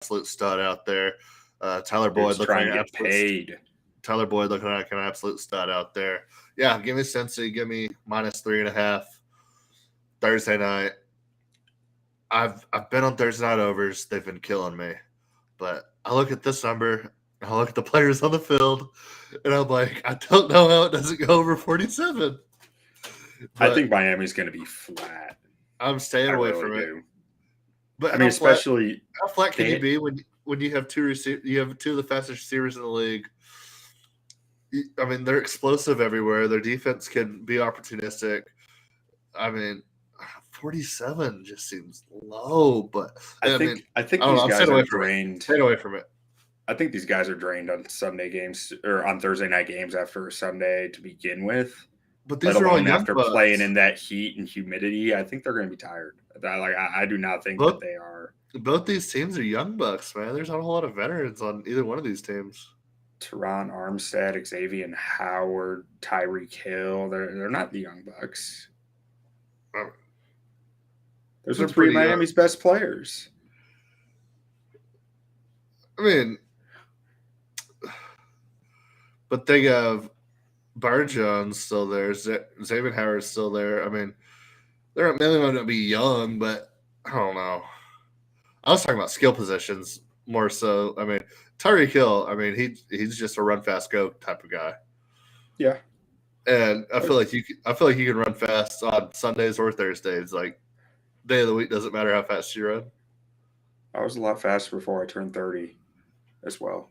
absolute stud out there. Tyler Boyd It's looking trying like to an get absolute paid. Tyler Boyd looking like an absolute stud out there. Yeah, give me Cincy. Give me -3.5 Thursday night. I've been on Thursday night overs. They've been killing me, but I look at this number. I look at the players on the field, and I'm like, I don't know how it doesn't go over 47. I But think Miami's going to be flat. I'm staying I away really from it. do. But I mean, especially how flat can you they, be when you have you have two of the fastest receivers in the league? I mean, they're explosive everywhere. Their defense can be opportunistic. I mean, 47 just seems low, but I I mean, think I I think don't know. these I'm guys staying are away from it. drained. Staying away from it. I think these guys are drained on Sunday games or on Thursday night games after Sunday to begin with. But Let these are all alone young after playing bucks. in that heat and humidity. I think they're going to be tired. I do not think that Both they are. both these teams are young bucks, man. There's not a whole lot of veterans on either one of these teams. Teron Armstead, Xavier Howard, Tyreek Hill. They're not the young bucks. Uh, Those are They're three of pretty young. Miami's best players. I mean, but they have Jones still there. Xavier Howard's still there. I mean, they're maybe might not be young, but I don't know. I was talking about skill positions more so. I mean, Tyreek Hill. I mean, he's just a run fast go type of guy, Yeah. and I feel like you can run fast on Sundays or Thursdays. Like day of the week doesn't matter how fast you run. I was a lot faster before I turned 30 as well.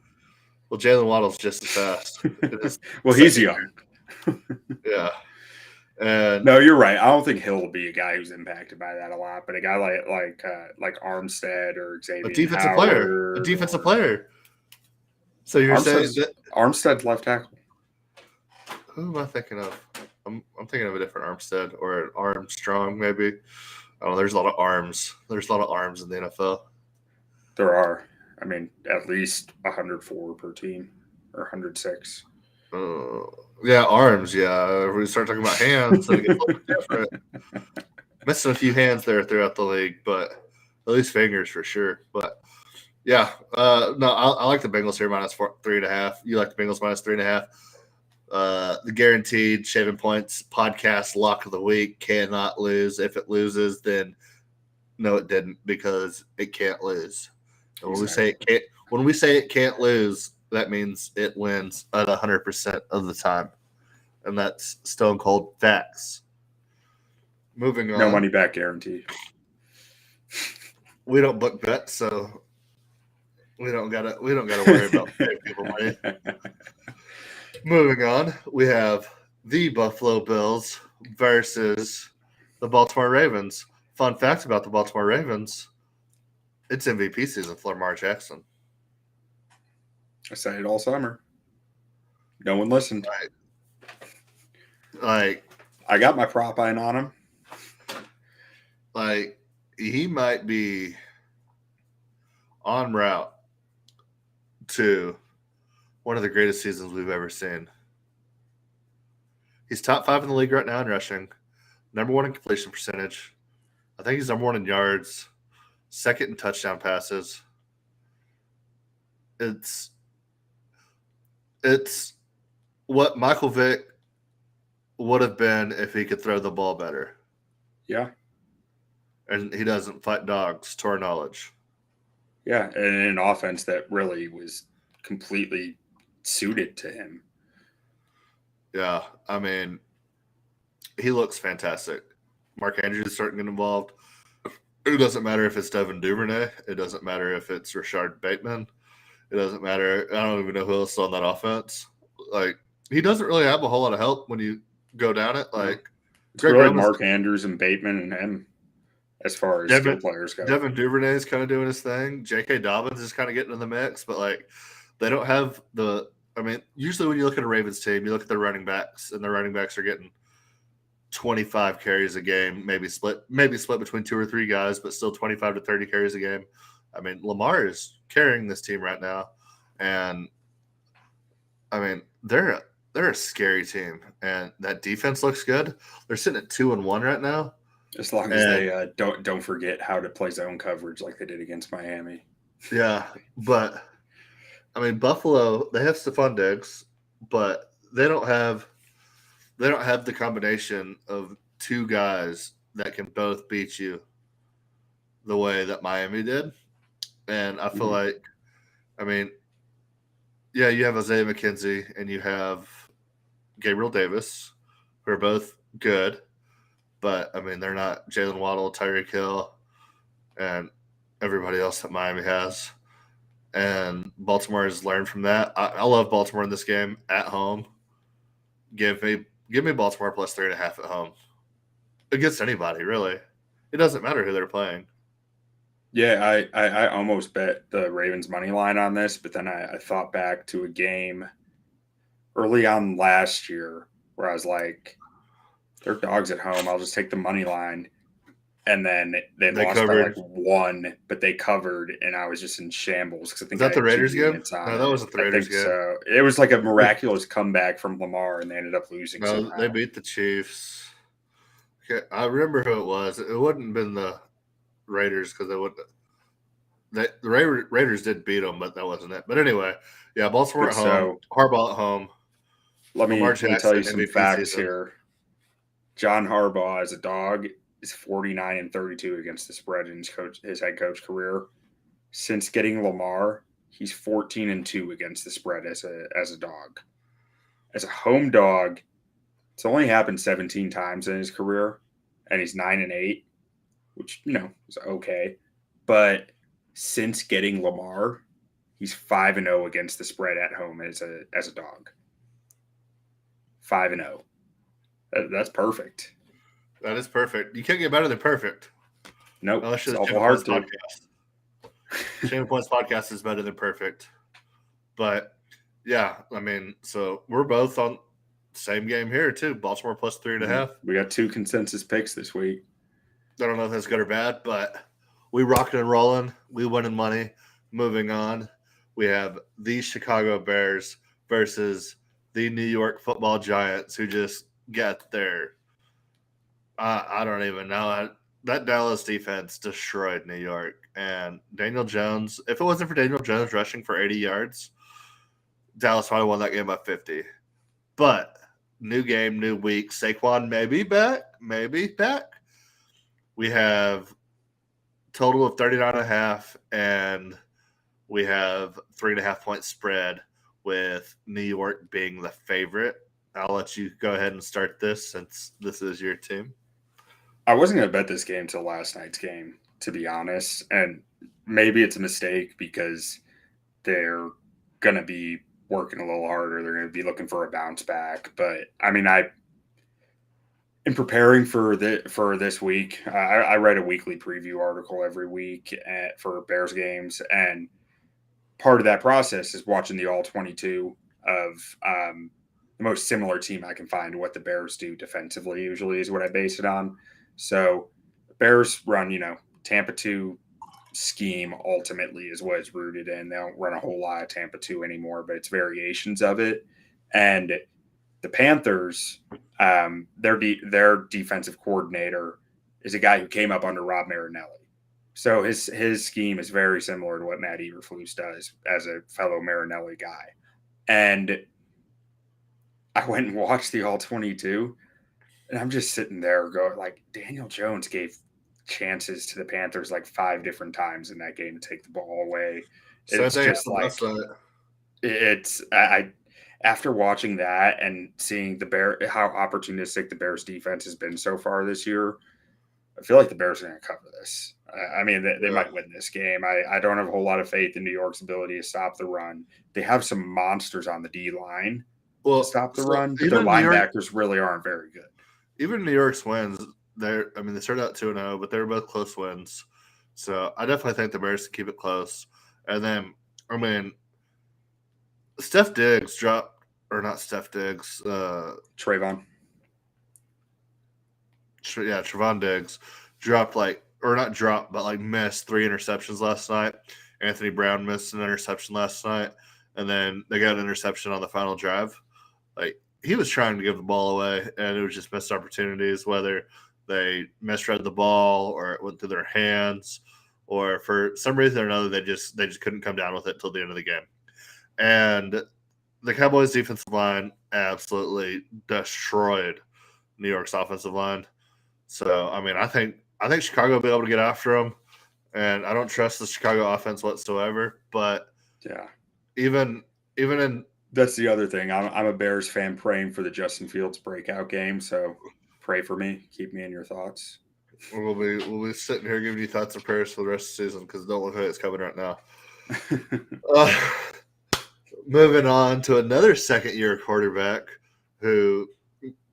Well, Jalen Waddle's just as fast. In his Well, he's second young. year. Yeah, and No, you're right. I don't think Hill will be a guy who's impacted by that a lot, but a guy like Armstead or a Xavier defensive player, a Howard defensive or player. So you're saying that Armstead's left tackle. who am I thinking of? I'm thinking of a different Armstead or an Armstrong maybe. I don't know. There's a lot of arms. There's a lot of arms in the NFL. There are, I mean, at least 104 per team or 106. Uh, yeah, arms. Yeah, if we start talking about hands, then it gets a little bit different. Missing a few hands there throughout the league, but at least fingers for sure. But yeah, no, I like the Bengals here -3.5. You like the Bengals -3.5. The guaranteed shaving points podcast lock of the week cannot lose. If it loses, then no, it didn't because it can't lose. And when we say it can't lose, that means it wins at 100% of the time, and that's stone cold facts. Moving on, No money back guarantee. we don't book bets, so we don't gotta worry about paying people money. Moving on, we have the Buffalo Bills versus the Baltimore Ravens. Fun fact about the Baltimore Ravens: it's MVP season for Lamar Jackson. I said it all summer. No one listened. Like, I got my prop in on him. like he might be en route to one of the greatest seasons we've ever seen. He's top 5 in the league right now in rushing, number 1 in completion percentage. I think he's number 1 in yards, second in touchdown passes. It's what Michael Vick would have been if he could throw the ball better. Yeah. And he doesn't fight dogs, to our knowledge. Yeah. And an offense that really was completely suited to him. Yeah. I mean, he looks fantastic. Mark Andrews is starting to get involved. It doesn't matter if it's Devin Duvernay. It doesn't matter if it's Rashard Bateman. It doesn't matter. I don't even know who else is on that offense. Like, he doesn't really have a whole lot of help when you go down it. Like, it's Greg really Roman's, Mark Andrews and Bateman and him as far as skill players go. Devin Duvernay is kind of doing his thing. J.K. Dobbins is kind of getting in the mix, but, like, they don't have the – I mean, usually when you look at a Ravens team, you look at their running backs, and their running backs are getting 25 carries a game, maybe split between 2 or 3 guys, but still 25 to 30 carries a game. I mean, Lamar is carrying this team right now, and I mean they're a scary team, and that defense looks good. They're sitting at 2-1 right now. As long as they don't forget how to play zone coverage like they did against Miami. Yeah, but I mean Buffalo, they have Stephon Diggs, but they don't have the combination of two guys that can both beat you the way that Miami did. And I feel Mhm. like, I mean, yeah, you have Isaiah McKenzie and you have Gabriel Davis, who are both good, but I mean, they're not Jalen Waddle, Tyreek Hill, and everybody else that Miami has. And Baltimore has learned from that. I love Baltimore in this game at home. Give me give me Baltimore plus 3.5 at home against anybody really. It doesn't matter who they're playing. Yeah, I almost bet the Ravens money line on this, but then I thought back to a game early on last year where I was like, they're dogs at home. I'll just take the money line. And then they They lost by like covered. one, but they covered, and I was just in shambles because I Is think I that the had two Raiders game? units on No, that it. wasn't the I Raiders think game. so. It was like a miraculous comeback from Lamar, and they ended up losing No, they somehow. beat the Chiefs. Okay, I remember who it was. It wouldn't have been the Raiders because they wouldn't. The Raiders did beat them, but that wasn't it. But anyway, yeah, Baltimore But at home, so Harbaugh at home, Lamar let me tell Jackson you some MVP facts season. here. John Harbaugh as a dog is 49-32 against the spread in his head coach career. Since getting Lamar, he's 14-2 against the spread as a dog. As a home dog, it's only happened 17 times in his career, and he's 9-8, which is okay. But since getting Lamar, he's 5-0 against the spread at home as a dog. 5-0. That's perfect. That is perfect. You can't get better than perfect. Nope, Unless it's you're the awful Shaming hard Points to. podcast. Shaming Points podcast is better than perfect. But yeah, I mean, so we're both on same game here too. Baltimore plus 3.5. We got two consensus picks this week. I don't know if that's good or bad, but we rocking and rolling. We winning money. Moving on, we have the Chicago Bears versus the New York Football Giants, who just got their. I don't even know. That Dallas defense destroyed New York, and Daniel Jones. If it wasn't for Daniel Jones rushing for 80 yards, Dallas might have won that game by 50. But new game, new week. Saquon maybe back, maybe back. We have total of 39.5, and we have 3.5 point spread with New York being the favorite. I'll let you go ahead and start this since this is your team. I wasn't going to bet this game till last night's game, to be honest. And maybe it's a mistake because they're going to be working a little harder. They're going to be looking for a bounce back. But I mean, in preparing for this week, I write a weekly preview article every week for Bears games, and part of that process is watching the all 22 of the most similar team I can find to what the Bears do defensively. Usually is what I base it on. So the Bears run, Tampa 2 scheme ultimately is what it's rooted in. They don't run a whole lot of Tampa 2 anymore, but it's variations of it. And the Panthers, their defensive coordinator is a guy who came up under Rob Marinelli. So his scheme is very similar to what Matt Eberflus does as a fellow Marinelli guy. And I went and watched the All 22, and I'm just sitting there going, like, Daniel Jones gave chances to the Panthers like 5 different times in that game to take the ball away. Same It's thing just happened last like night. it's I after watching that and seeing how opportunistic the Bears defense has been so far this year, I feel like the Bears are going to cover this. I mean, they Yeah. might win this game. I don't have a whole lot of faith in New York's ability to stop the run. They have some monsters on the D line to Well, stop the so run, but their linebackers really aren't very good. Even New York's wins, they started out 2-0, but they were both close wins. So I definitely think the Bears can keep it close. And then, I mean, Steph Diggs dropped, or not Steph Diggs, Trayvon. Trevon Diggs dropped or not dropped, but missed 3 interceptions last night. Anthony Brown missed an interception last night, and then they got an interception on the final drive. He was trying to give the ball away, and it was just missed opportunities, whether they misread the ball or it went through their hands or for some reason or another, they just couldn't come down with it till the end of the game. And the Cowboys' defensive line absolutely destroyed New York's offensive line. So, I mean, I think Chicago will be able to get after them, and I don't trust the Chicago offense whatsoever. But Yeah, even in that's the other thing. I'm a Bears fan praying for the Justin Fields breakout game. So pray for me. Keep me in your thoughts. we'll be sitting here giving you thoughts and prayers for the rest of the season because don't look like it's coming right now. Moving on to another second-year quarterback who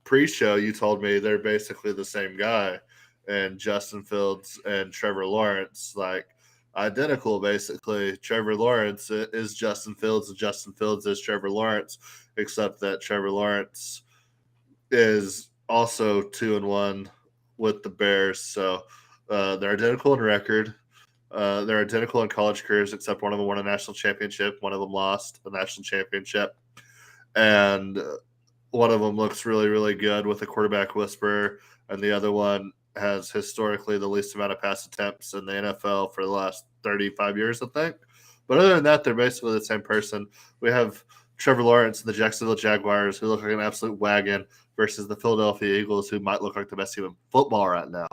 pre-show you told me they're basically the same guy, and Justin Fields and Trevor Lawrence, like identical basically. Trevor Lawrence is Justin Fields and Justin Fields is Trevor Lawrence, except that Trevor Lawrence is also 2-1 with the Bears. So they're identical in record. They're identical in college careers, except one of them won a national championship. One of them lost a national championship. And one of them looks really, really good with a quarterback whisperer. And the other one has historically the least amount of pass attempts in the NFL for the last 35 years, I think. But other than that, they're basically the same person. We have Trevor Lawrence and the Jacksonville Jaguars, who look like an absolute wagon, versus the Philadelphia Eagles, who might look like the best team in football right now.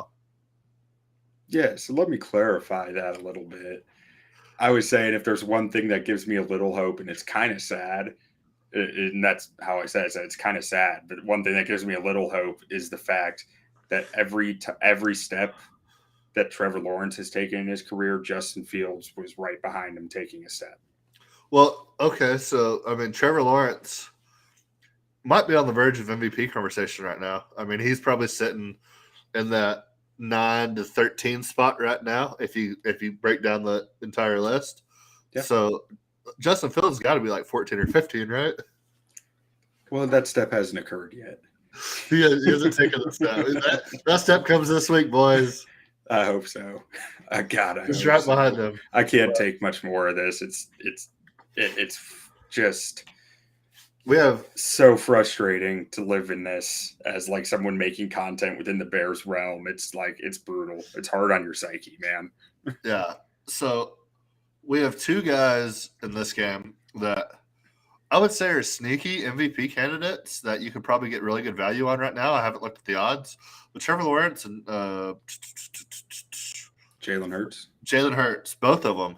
Yeah, so let me clarify that a little bit. I was saying if there's one thing that gives me a little hope, and it's kind of sad, and that's how I said it, it's kind of sad, but one thing that gives me a little hope is the fact that every step that Trevor Lawrence has taken in his career, Justin Fields was right behind him taking a step. Well, okay, so I mean, Trevor Lawrence might be on the verge of MVP conversation right now. I mean, he's probably sitting in that 9 to 13 spot right now if you break down the entire list. Yeah. So Justin Fields got to be like 14 or 15, right? Well, that step hasn't occurred yet. He hasn't taken the step. That step comes this week, boys. I hope so. God, I It's right behind him. I can't take much more of this. It's just we have so frustrating to live in this as like someone making content within the Bears realm. It's like it's brutal. It's hard on your psyche, man. Yeah. So we have two guys in this game that I would say are sneaky MVP candidates that you could probably get really good value on right now. I haven't looked at the odds, but Trevor Lawrence and Jalen Hurts. Jalen Hurts, both of them,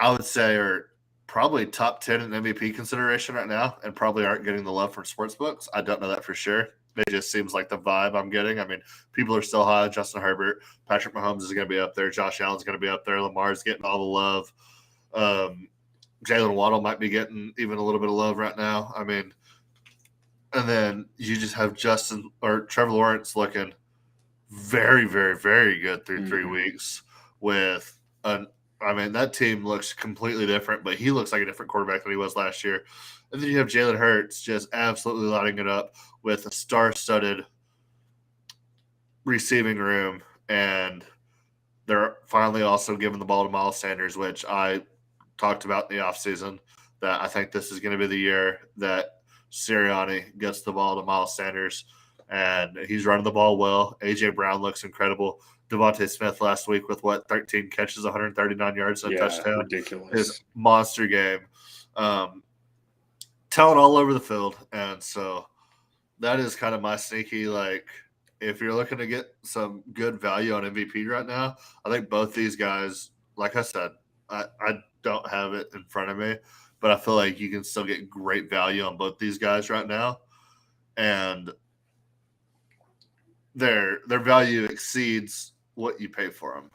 I would say are probably top 10 in MVP consideration right now and probably aren't getting the love from sportsbooks. I don't know that for sure. It just seems like the vibe I'm getting. I mean, people are still high. Justin Herbert, Patrick Mahomes is going to be up there. Josh Allen's going to be up there. Lamar's getting all the love. Jalen Waddle might be getting even a little bit of love right now. I mean, and then you just have Trevor Lawrence looking very, very, very good through 3 weeks with that team looks completely different, but he looks like a different quarterback than he was last year. And then you have Jalen Hurts just absolutely lighting it up with a star-studded receiving room. And they're finally also giving the ball to Miles Sanders, which I talked about in the offseason, that I think this is going to be the year that Sirianni gets the ball to Miles Sanders. And he's running the ball well. A.J. Brown looks incredible. Devontae Smith last week with 13 catches, 139 yards, and a touchdown. Ridiculous. His monster game. Talent all over the field. And so that is kind of my sneaky, like, if you're looking to get some good value on MVP right now, I think both these guys, like I said, I don't have it in front of me, but I feel like you can still get great value on both these guys right now. And their value exceeds what you pay for them,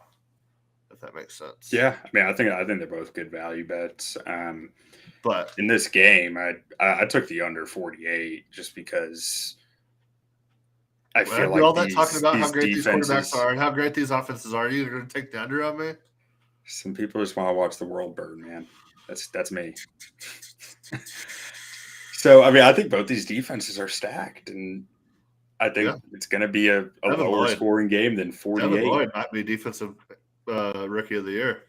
if that makes sense. Yeah, I mean, I think they're both good value bets. But in this game, I took the under 48 just because I feel like all that talking about how great defenses, these quarterbacks are and how great these offenses are. You're going to take the under on me? Some people just want to watch the world burn, man. That's me. So, I mean, I think both these defenses are stacked, and I think it's going to be a lower scoring game than 48. Devin Lloyd might be defensive rookie of the year.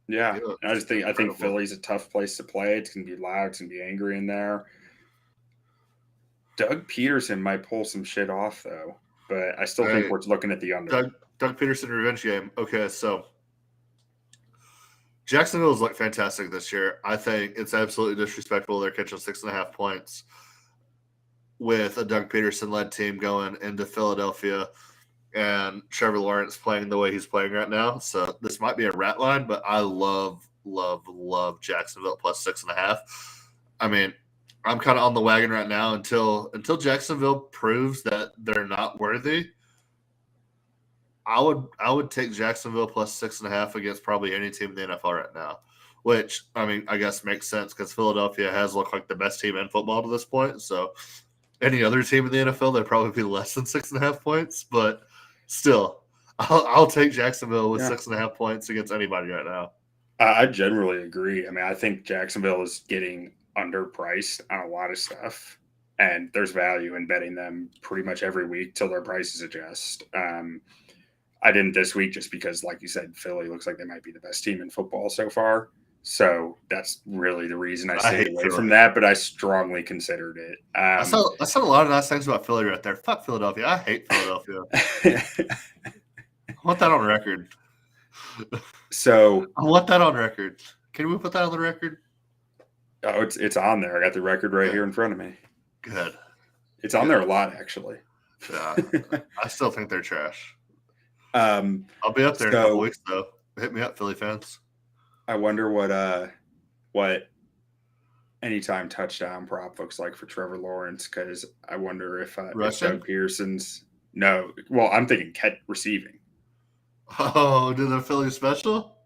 Yeah, I think Philly's a tough place to play. It's going to be loud. It's going to be angry in there. Doug Peterson might pull some shit off, though, but I still think we're looking at the under. Doug Peterson revenge game. Okay, so Jacksonville's looked fantastic this year. I think it's absolutely disrespectful they're catching 6.5 points with a Doug Peterson-led team going into Philadelphia and Trevor Lawrence playing the way he's playing right now. So this might be a rat line, but I love Jacksonville plus 6.5. I mean, I'm kind of on the wagon right now until Jacksonville proves that they're not worthy. I would take Jacksonville plus 6.5 against probably any team in the NFL right now, which I mean I guess makes sense because Philadelphia has looked like the best team in football to this point. So any other team in the NFL, they'd probably be less than 6.5 points, but still, I'll take Jacksonville with 6.5 points against anybody right now. I generally agree. I mean, I think Jacksonville is getting underpriced on a lot of stuff, and there's value in betting them pretty much every week till their prices adjust. I didn't this week just because, like you said, Philly looks like they might be the best team in football so far. So that's really the reason I stayed away from that, but I strongly considered it. I said a lot of nice things about Philly right there. Fuck Philadelphia. I hate Philadelphia. I want that on record. So I want that on record. Can we put that on the record? Oh, it's on there. I got the record right here in front of me. Good. It's on there a lot, actually. Yeah, I still think they're trash. I'll be up there in a couple weeks, though. Hit me up, Philly fans. I wonder what anytime touchdown prop looks like for Trevor Lawrence, because I wonder if Doug Pearson's no. Well, I'm thinking receiving. Oh, did the Philly special?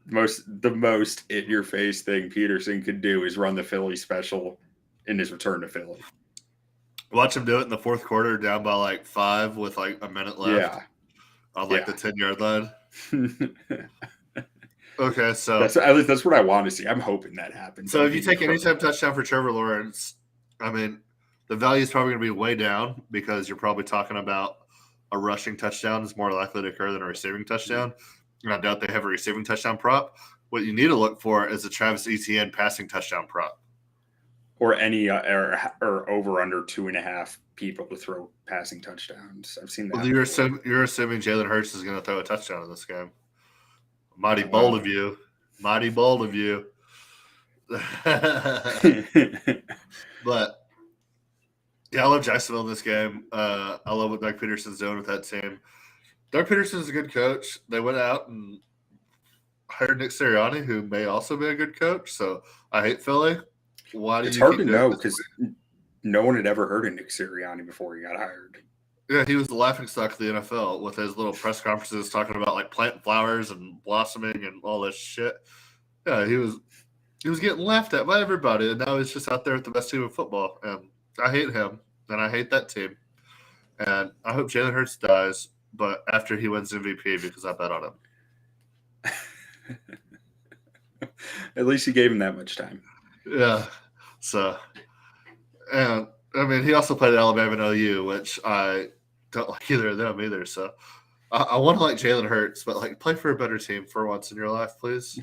The most in your face thing Peterson could do is run the Philly special in his return to Philly. Watch him do it in the fourth quarter, down by like 5 with like a minute left. Yeah. On like the 10-yard line. Okay, so at least that's what I want to see. I'm hoping that happens. So if you take any type touchdown for Trevor Lawrence, I mean, the value is probably going to be way down because you're probably talking about a rushing touchdown is more likely to occur than a receiving touchdown. And I doubt they have a receiving touchdown prop. What you need to look for is a Travis Etienne passing touchdown prop, or any or over under 2.5 people to throw passing touchdowns. I've seen that. Well, you're assuming Jalen Hurts is going to throw a touchdown in this game. Mighty bold of you. Mighty bold of you. But yeah, I love Jacksonville in this game. I love what Doug Peterson's doing with that team. Doug Peterson's a good coach. They went out and hired Nick Sirianni, who may also be a good coach. So I hate Philly. Why do it's you hard to know because no one had ever heard of Nick Sirianni before he got hired. Yeah, he was the laughingstock of the NFL with his little press conferences talking about like planting flowers and blossoming and all this shit. Yeah, he was getting laughed at by everybody, and now he's just out there with the best team in football. And I hate him, and I hate that team. And I hope Jalen Hurts dies, but after he wins MVP because I bet on him. At least he gave him that much time. Yeah. So, and I mean, he also played at Alabama and OU, which I don't like either of them either. So I want to like Jalen Hurts, but like play for a better team for once in your life, please.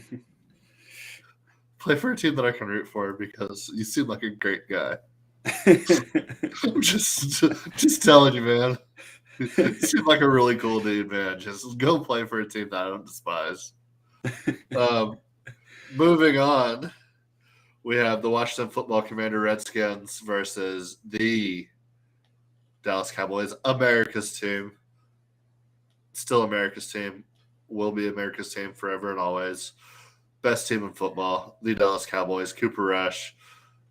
Play for a team that I can root for because you seem like a great guy. I'm just telling you, man. You seem like a really cool dude, man. Just go play for a team that I don't despise. Moving on, we have the Washington Football Commander Redskins versus the Dallas Cowboys, America's team. Still America's team. Will be America's team forever and always. Best team in football, the Dallas Cowboys. Cooper Rush,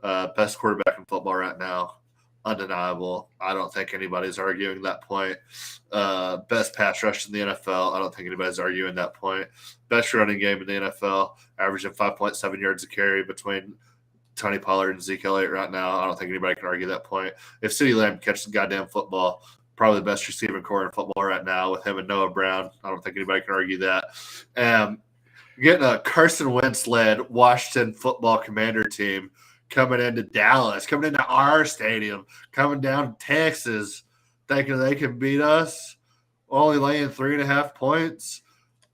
best quarterback in football right now. Undeniable. I don't think anybody's arguing that point. Best pass rush in the NFL. I don't think anybody's arguing that point. Best running game in the NFL, averaging 5.7 yards a carry between Tony Pollard and Zeke Elliott right now. I don't think anybody can argue that point. If CeeDee Lamb catches the goddamn football, probably the best receiving core in football right now with him and Noah Brown. I don't think anybody can argue that. Getting a Carson Wentz-led Washington Football Commander team coming into Dallas, coming into our stadium, coming down to Texas, thinking they can beat us, only laying 3.5 points.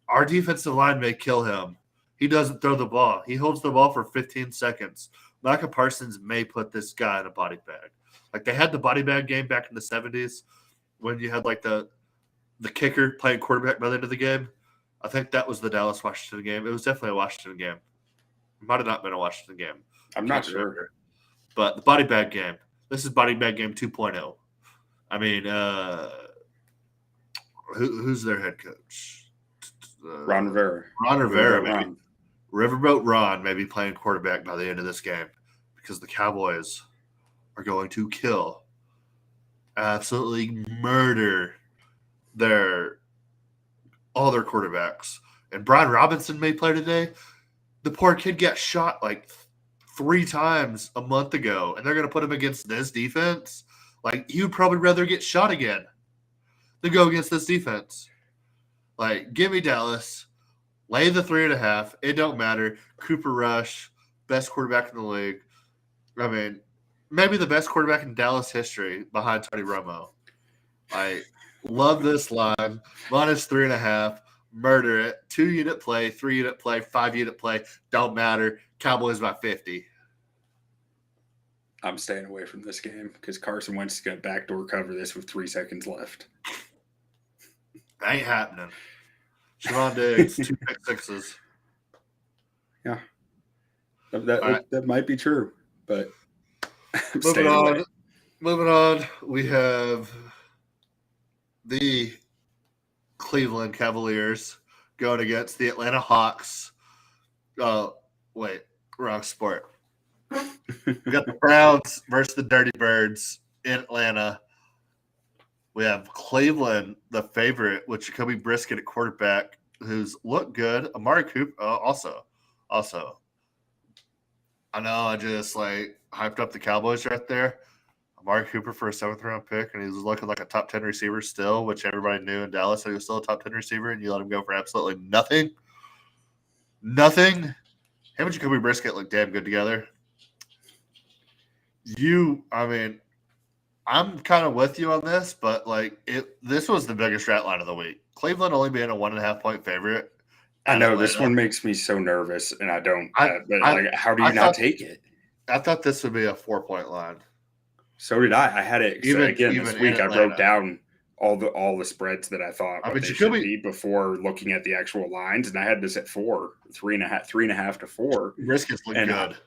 Our defensive line may kill him. He doesn't throw the ball. He holds the ball for 15 seconds. Micah Parsons may put this guy in a body bag. Like they had the body bag game back in the 70s when you had like the kicker playing quarterback by the end of the game. I think that was the Dallas-Washington game. It was definitely a Washington game. It might have not been a Washington game. I'm not sure. But the body bag game. This is body bag game 2.0. I mean, who's their head coach? Ron Rivera. Ron Rivera, maybe. Riverboat Ron may be playing quarterback by the end of this game because the Cowboys are going to kill, absolutely murder all their quarterbacks. And Brian Robinson may play today. The poor kid got shot like 3 times a month ago, and they're going to put him against this defense. Like, you'd probably rather get shot again than go against this defense. Like, give me Dallas. Lay the 3.5. It don't matter. Cooper Rush, best quarterback in the league. I mean, maybe the best quarterback in Dallas history behind Tony Romo. I love this line. Minus 3.5. Murder it. 2-unit play, 3-unit play, 5-unit play. Don't matter. Cowboys by 50. I'm staying away from this game because Carson Wentz is going to backdoor cover this with 3 seconds left. Ain't happening. Javon Diggs, 2 pick sixes. Yeah. That might be true, but I'm Moving on. Moving on, we have the Cleveland Cavaliers going against the Atlanta Hawks. Wait, wrong sport. We got the Browns versus the Dirty Birds in Atlanta. We have Cleveland, the favorite, with Jacoby Brissett at quarterback, who's looked good. Amari Cooper also. I know I just hyped up the Cowboys right there. Amari Cooper for a 7th-round pick, and he was looking like a top 10 receiver still, which everybody knew in Dallas that he was still a top 10 receiver, and you let him go for absolutely nothing. Nothing. Him and Jacoby Brissett look damn good together. I'm kind of with you on this, but this was the biggest rat line of the week. Cleveland only being a 1.5-point favorite. I know this one makes me so nervous, and I don't. How do you not take it? I thought this would be a 4-point line. So did I. I had it even this week. I wrote down all the spreads that I thought they should be before looking at the actual lines, and I had this at 4, 3.5 to 4. Riskett's look good.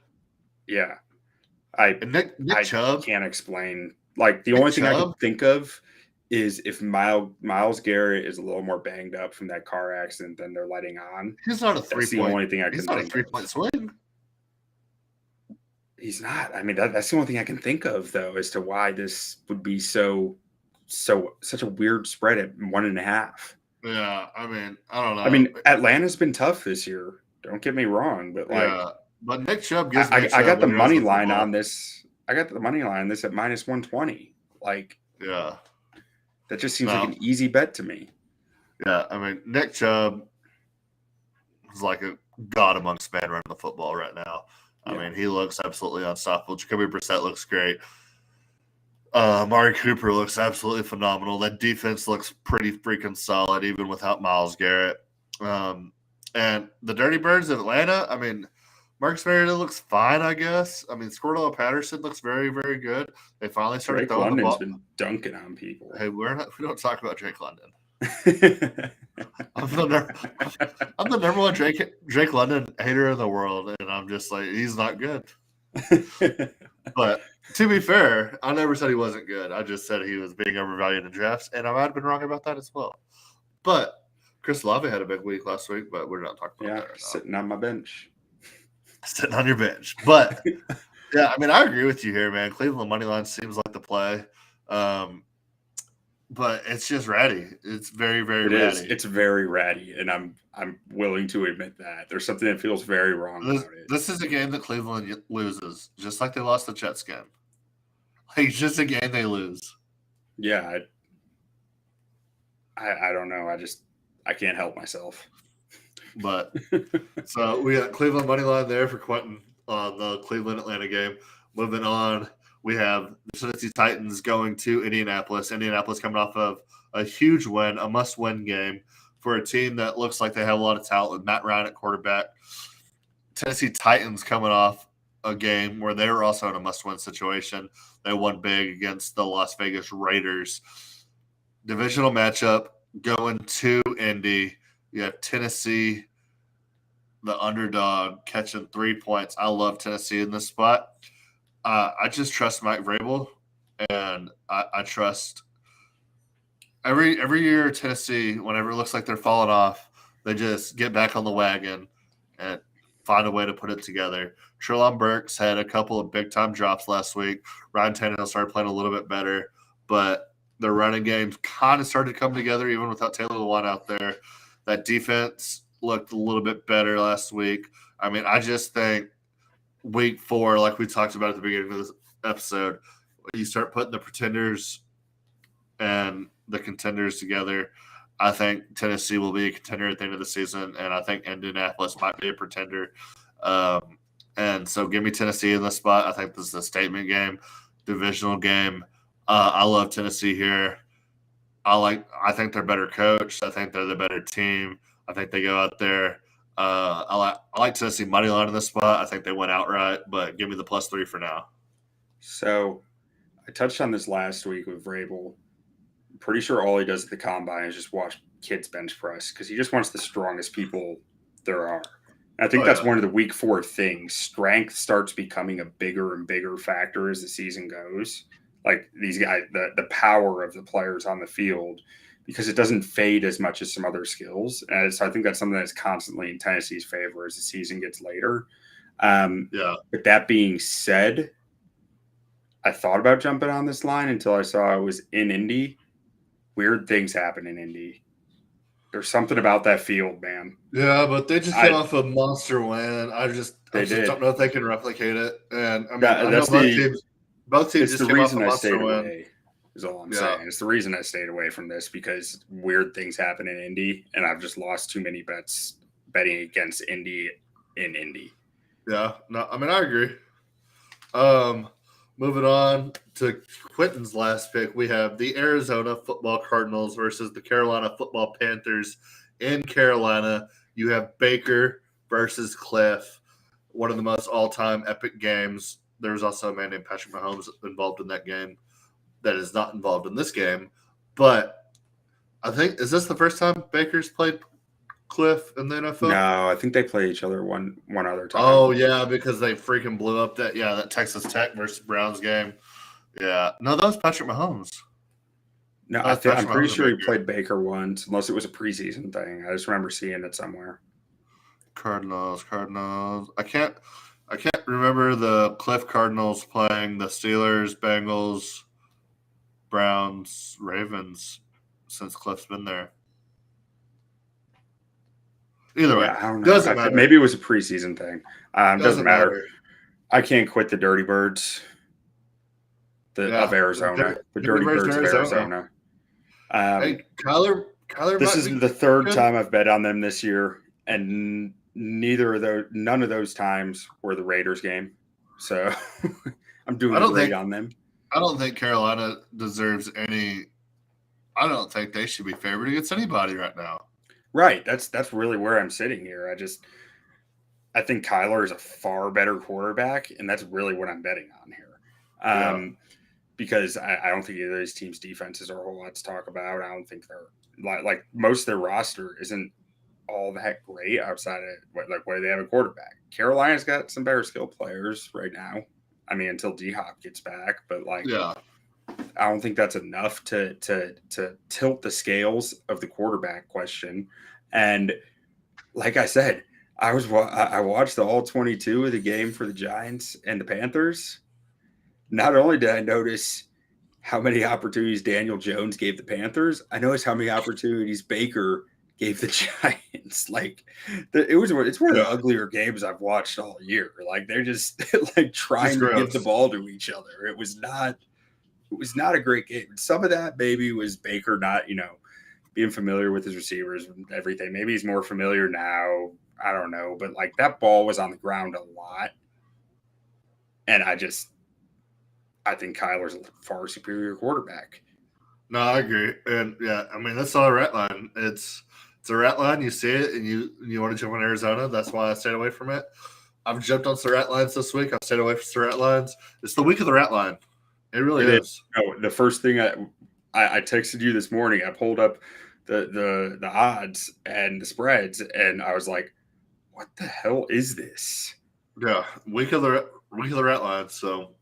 Yeah, Nick Chubb can't explain. The only thing I can think of is if Myles Garrett is a little more banged up from that car accident than they're letting on. He's not a 3-point. That's the only thing I can think of. He's not a 3-point swing. He's not. I mean, that's the only thing I can think of, though, as to why this would be such a weird spread at 1.5. Yeah, I mean, I don't know. I mean, Atlanta's been tough this year. Don't get me wrong, but but Nick Chubb gives. I got the money line on this. I got the money line on this at minus 120. Yeah, that just seems like an easy bet to me. Yeah, I mean, Nick Chubb is like a god amongst men running the football right now. I mean, he looks absolutely unstoppable. Jacoby Brissett looks great. Amari Cooper looks absolutely phenomenal. That defense looks pretty freaking solid, even without Myles Garrett. And the Dirty Birds of Atlanta, I mean, Marcus Mariota looks fine, I guess. I mean, Cordell Patterson looks very, very good. They finally started throwing the ball. Drake London's been dunking on people. Hey, we don't talk about Drake London. I'm the number one Drake London hater in the world, and I'm just he's not good. But to be fair, I never said he wasn't good. I just said he was being overvalued in drafts, and I might have been wrong about that as well. But Chris Olave had a big week last week, but we're not talking about that right now. Sitting on my bench. Sitting on your bench. But, yeah, I mean, I agree with you here, man. Cleveland money line seems like the play. But it's just ratty. It's very, very ratty. It's very ratty, and I'm willing to admit that. There's something that feels very wrong about it. This is a game that Cleveland loses, just like they lost the Jets game. It's just a game they lose. Yeah. I don't know. I can't help myself. But so we got Cleveland money line there for Quentin on the Cleveland-Atlanta game. Moving on. We have the Tennessee Titans going to Indianapolis. Indianapolis coming off of a huge win, a must-win game for a team that looks like they have a lot of talent with Matt Ryan at quarterback. Tennessee Titans coming off a game where they were also in a must-win situation. They won big against the Las Vegas Raiders. Divisional matchup going to Indy. You have Tennessee, the underdog, catching 3 points. I love Tennessee in this spot. I just trust Mike Vrabel, and I trust every year Tennessee, whenever it looks like they're falling off, they just get back on the wagon and find a way to put it together. Treylon Burks had a couple of big-time drops last week. Ryan Tannehill started playing a little bit better, but their running game kind of started to come together even without Taylor Lewan out there. That defense looked a little bit better last week. I mean, I just think week 4, like we talked about at the beginning of this episode, you start putting the pretenders and the contenders together. I think Tennessee will be a contender at the end of the season, and I think Indianapolis might be a pretender. And so give me Tennessee in this spot. I think this is a statement game, divisional game. I love Tennessee here. I think they're better coached. I think they're the better team. I think they go out there. I like Tennessee money line in this spot. I think they went outright, but give me the +3 for now. So I touched on this last week with Vrabel. I'm pretty sure all he does at the combine is just watch kids bench press because he just wants the strongest people there are. And I think that's one of the week 4 things. Strength starts becoming a bigger and bigger factor as the season goes. Like these guys, the power of the players on the field, because it doesn't fade as much as some other skills. And so I think that's something that's constantly in Tennessee's favor as the season gets later. But that being said, I thought about jumping on this line until I saw I was in Indy. Weird things happen in Indy. There's something about that field, man. Yeah, but they just came off a monster win. I just don't know if they can replicate it. And I mean, I know both teams just came off a monster win. Is all I'm saying. It's the reason I stayed away from this because weird things happen in Indy, and I've just lost too many bets betting against Indy in Indy. Yeah, no, I mean I agree. Moving on to Quentin's last pick, we have the Arizona Football Cardinals versus the Carolina Football Panthers in Carolina. You have Baker versus Cliff, one of the most all-time epic games. There's also a man named Patrick Mahomes involved in that game that is not involved in this game. But I think, is this the first time Baker's played Cliff in the NFL? No, I think they play each other one other time. Oh, yeah, because they freaking blew up that Texas Tech versus Browns game. Yeah. No, that was Patrick Mahomes. No, I'm pretty sure he played Baker once, unless it was a preseason thing. I just remember seeing it somewhere. Cardinals. I can't remember the Cliff Cardinals playing the Steelers, Bengals, Browns, Ravens since Cliff's been there. Either way, doesn't matter. Maybe it was a preseason thing. Doesn't matter. I can't quit the Dirty Birds of Arizona. The Dirty Birds of Arizona. Hey, Kyler. This is the third time I've bet on them this year, and none of those times were the Raiders game. So I'm doing great on them. I don't think Carolina deserves any. I don't think they should be favored against anybody right now. Right. That's really where I'm sitting here. I think Kyler is a far better quarterback, and that's really what I'm betting on here. Because I don't think either of these teams' defenses are a whole lot to talk about. I don't think they're like most of their roster isn't all that great outside of where they have a quarterback. Carolina's got some better skill players right now. I mean, until D-Hop gets back, but I don't think that's enough to tilt the scales of the quarterback question. And like I said, I watched the all 22 of the game for the Giants and the Panthers. Not only did I notice how many opportunities Daniel Jones gave the Panthers, I noticed how many opportunities Baker gave the Giants. It's one of the uglier games I've watched all year. Like they're just trying to give the ball to each other. It was not a great game. Some of that maybe was Baker not, being familiar with his receivers and everything. Maybe he's more familiar now. I don't know. But that ball was on the ground a lot. And I think Kyler's a far superior quarterback. No, I agree. And I mean, that's not a rat line. It's a rat line. You see it and you want to jump on Arizona. That's why I stayed away from it. I've jumped on some rat lines this week. I've stayed away from some rat lines. It's the week of the rat line. It really is. No, the first thing I texted you this morning, I pulled up the odds and the spreads, and I was like, what the hell is this? Yeah, week of the rat line. So,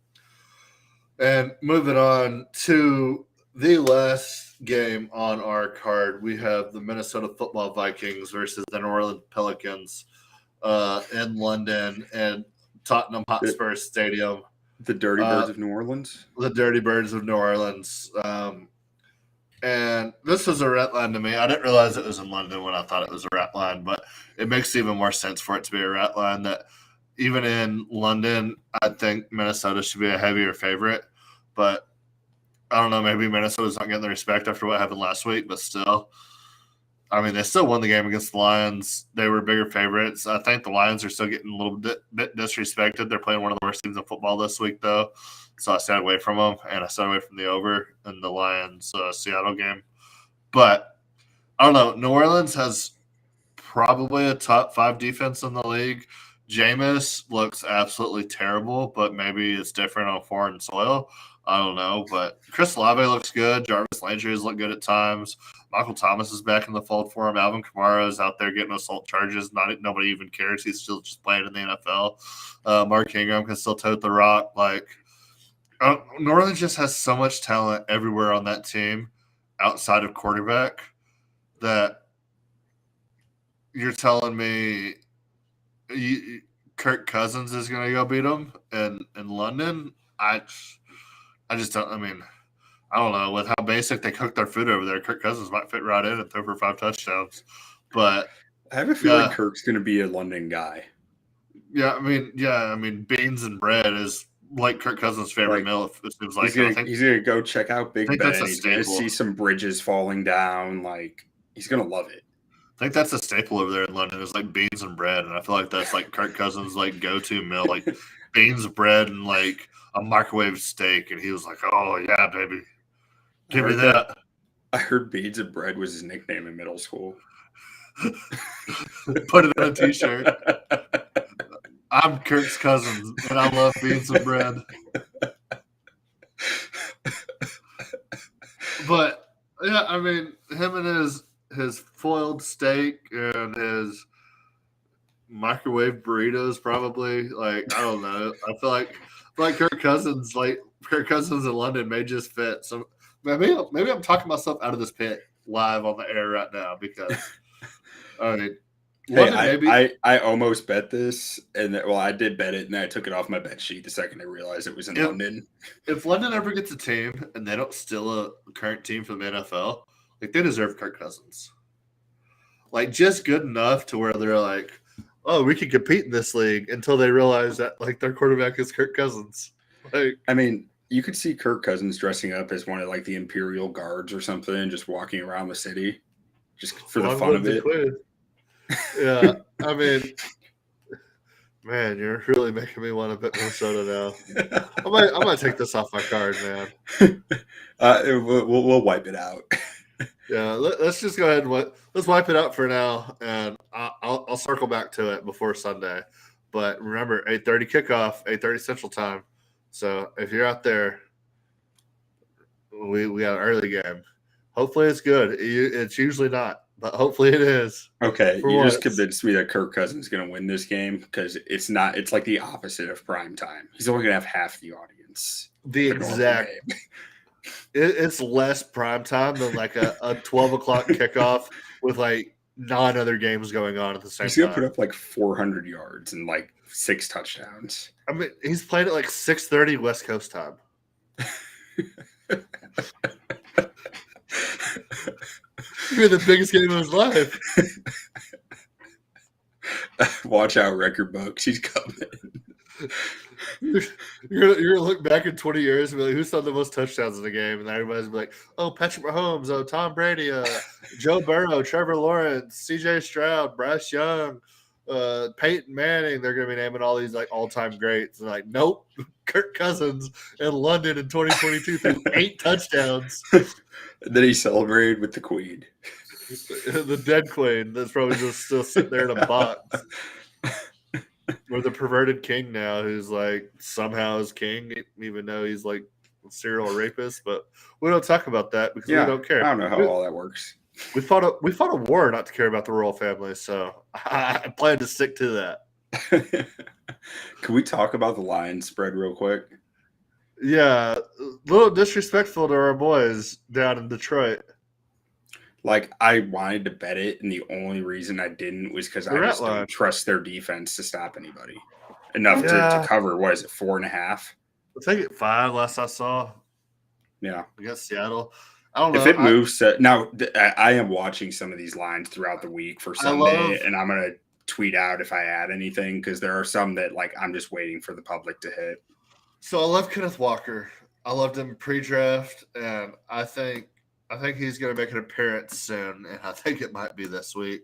and moving on to the last game on our card, we have the Minnesota Football Vikings versus the New Orleans Pelicans in London and Tottenham Hotspur Stadium. The Dirty Birds of New Orleans. The Dirty Birds of New Orleans. And this was a rat line to me. I didn't realize it was in London when I thought it was a rat line, but it makes even more sense for it to be a rat line. That even in London, I think Minnesota should be a heavier favorite. But I don't know, maybe Minnesota's not getting the respect after what happened last week, but still. I mean, they still won the game against the Lions. They were bigger favorites. I think the Lions are still getting a little bit disrespected. They're playing one of the worst teams in football this week, though. So I stayed away from them, and I stayed away from the over in the Lions-Seattle game. But I don't know. New Orleans has probably a top 5 defense in the league. Jameis looks absolutely terrible, but maybe it's different on foreign soil. I don't know. But Chris Olave looks good. Jarvis Landry has looked good at times. Michael Thomas is back in the fold for him. Alvin Kamara is out there getting assault charges. Nobody even cares. He's still just playing in the NFL. Mark Ingram can still tote the rock. New Orleans just has so much talent everywhere on that team outside of quarterback that you're telling me Kirk Cousins is going to go beat them in London? I just don't. I mean, I don't know. With how basic they cook their food over there, Kirk Cousins might fit right in and throw for 5 touchdowns. But I have a feeling Kirk's going to be a London guy. Yeah, I mean, beans and bread is like Kirk Cousins' favorite meal. It seems like he's gonna go check out Big Ben. He's gonna see some bridges falling down. He's gonna love it. I think that's a staple over there in London. Is like beans and bread, and I feel like that's like Kirk Cousins' go-to meal, like beans, bread, and like a microwave steak. And he was like, "Oh yeah, baby, give me that." I heard beans and bread was his nickname in middle school. Put it on a T-shirt. I'm Kirk's Cousins, and I love beans and bread. But yeah, I mean, him and his foiled steak and his microwave burritos, probably. I don't know. I feel like Kirk Cousins in London may just fit. So maybe I'm talking myself out of this pit live on the air right now because I mean. I almost bet this, and I did bet it, and then I took it off my bet sheet the second I realized it was in London. If London ever gets a team and they don't steal a current team from the NFL, they deserve Kirk Cousins. Just good enough to where they're like, oh, we can compete in this league until they realize that their quarterback is Kirk Cousins. I mean, you could see Kirk Cousins dressing up as one of the Imperial Guards or something, just walking around the city, just for the fun of it. Yeah, I mean, man, you're really making me want to bet Minnesota now. I might take this off my card, man. We'll wipe it out. Yeah, let's just go ahead and let's wipe it out for now, and I'll circle back to it before Sunday. But remember, 8:30 kickoff, 8:30 Central Time. So if you're out there, we got an early game. Hopefully it's good. It's usually not. But hopefully it is. Okay, you just convinced me that Kirk Cousins is going to win this game because it's not. It's like the opposite of prime time. He's only going to have half the audience. It's less prime time than a 12 o'clock kickoff with 9 other games going on at the same time. He's going to put up 400 yards and 6 touchdowns. I mean, he's playing at 6:30 West Coast time. You're the biggest game of his life. Watch out, record books. He's coming. You're gonna look back in 20 years and be like, who's done the most touchdowns in the game? And everybody's be like, oh, Patrick Mahomes, oh, Tom Brady, Joe Burrow, Trevor Lawrence, C.J. Stroud, Bryce Young, Peyton Manning. They're gonna be naming all these all-time greats. And nope, Kirk Cousins in London in 2022 threw 8 touchdowns. And then he celebrated with the Queen. The dead Queen that's probably just still sitting there in a box. Or the perverted king now who's somehow is king, even though he's a serial rapist. But we don't talk about that because we don't care. I don't know how all that works. We fought a war not to care about the royal family, so I plan to stick to that. Can we talk about the Lions spread real quick? Yeah, a little disrespectful to our boys down in Detroit. Like, I wanted to bet it, and the only reason I didn't was because The I rat just line. don't trust their defense to stop anybody enough to Yeah. cover. What is it, 4.5? I think it 5 last I saw Yeah. against Seattle. I don't know. If it moves to now, I am watching some of these lines throughout the week for Sunday, and I'm gonna tweet out if I add anything because there are some that like I'm just waiting for the public to hit. So I love Kenneth Walker. I loved him pre-draft, and I think he's going to make an appearance soon, and I think it might be this week.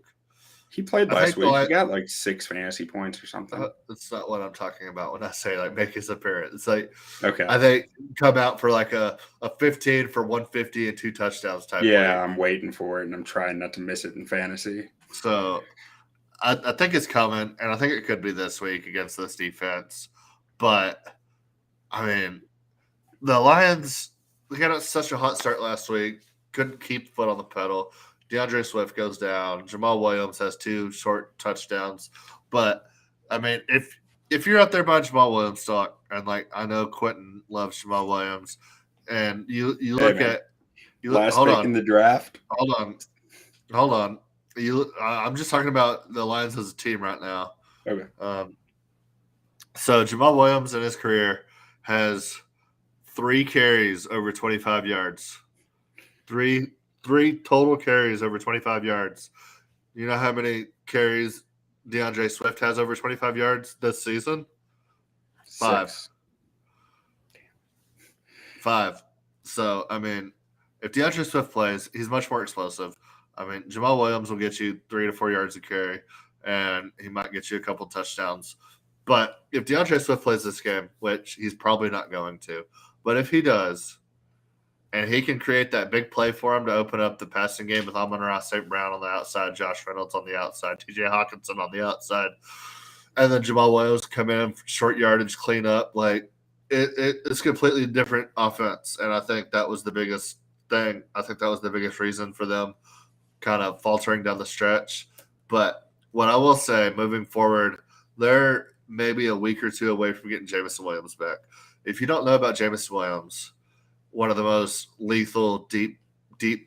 He played last week. He got like 6 fantasy points or something. That's not what I'm talking about when I say like make his appearance. It's like okay, I think come out for like a 15 for 150 and 2 touchdowns type. Yeah, I'm waiting for it, and I'm trying not to miss it in fantasy. So I think it's coming, and I think it could be this week against this defense. But I mean, the Lions, they got such a hot start last week. Couldn't keep foot on the pedal. DeAndre Swift goes down. Jamal Williams has 2 short touchdowns. But I mean, if you're out there buying Jamal Williams stock, and like I know Quentin loves Jamal Williams, and you look at last pick in the draft. Hold on. I'm just talking about the Lions as a team right now. Okay. So Jamal Williams in his career has 3 carries over 25 yards. Three total carries over 25 yards. You know how many carries DeAndre Swift has over 25 yards this season? 5. 5. So, I mean, if DeAndre Swift plays, he's much more explosive. I mean, Jamal Williams will get you 3 to 4 yards a carry, and he might get you a couple touchdowns. But if DeAndre Swift plays this game, which he's probably not going to, but if he does, and he can create that big play for him to open up the passing game with Amon-Ra St. Brown on the outside, Josh Reynolds on the outside, TJ Hawkinson on the outside, and then Jamal Williams come in short yardage, clean up. Like it's completely different offense, and I think that was the biggest thing. I think that was the biggest reason for them kind of faltering down the stretch. But what I will say, moving forward, they're maybe a week or 2 away from getting Jameson Williams back. If you don't know about Jameson Williams, one of the most lethal, deep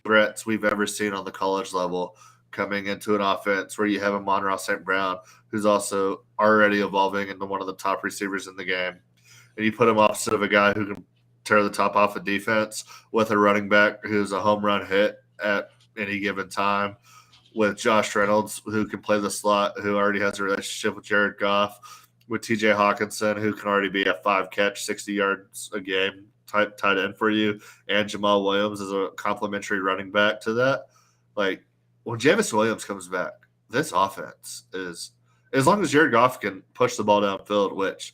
threats we've ever seen on the college level, coming into an offense where you have Amon-Ra St. Brown, who's also already evolving into one of the top receivers in the game. And you put him opposite of a guy who can tear the top off a defense with a running back who's a home run hit at any given time, with Josh Reynolds, who can play the slot, who already has a relationship with Jared Goff, with TJ Hawkinson, who can already be a 5-catch, 60 yards a game type tight end for you, and Jamal Williams is a complimentary running back to that. Like, when Jameson Williams comes back, this offense is, as long as Jared Goff can push the ball downfield, which,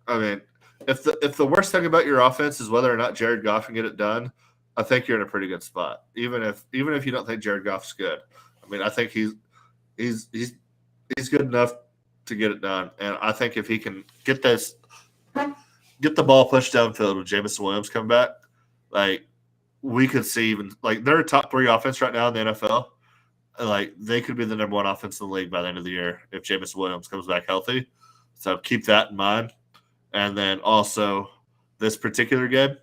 I mean, if the worst thing about your offense is whether or not Jared Goff can get it done, I think you're in a pretty good spot. Even if you don't think Jared Goff's good, I mean, I think he's good enough to get it done. And I think if he can get the ball pushed downfield with Jameson Williams come back, like we could see even like they're a top 3 offense right now in the NFL. Like they could be the number 1 offense in the league by the end of the year if Jameson Williams comes back healthy. So keep that in mind. And then also this particular game,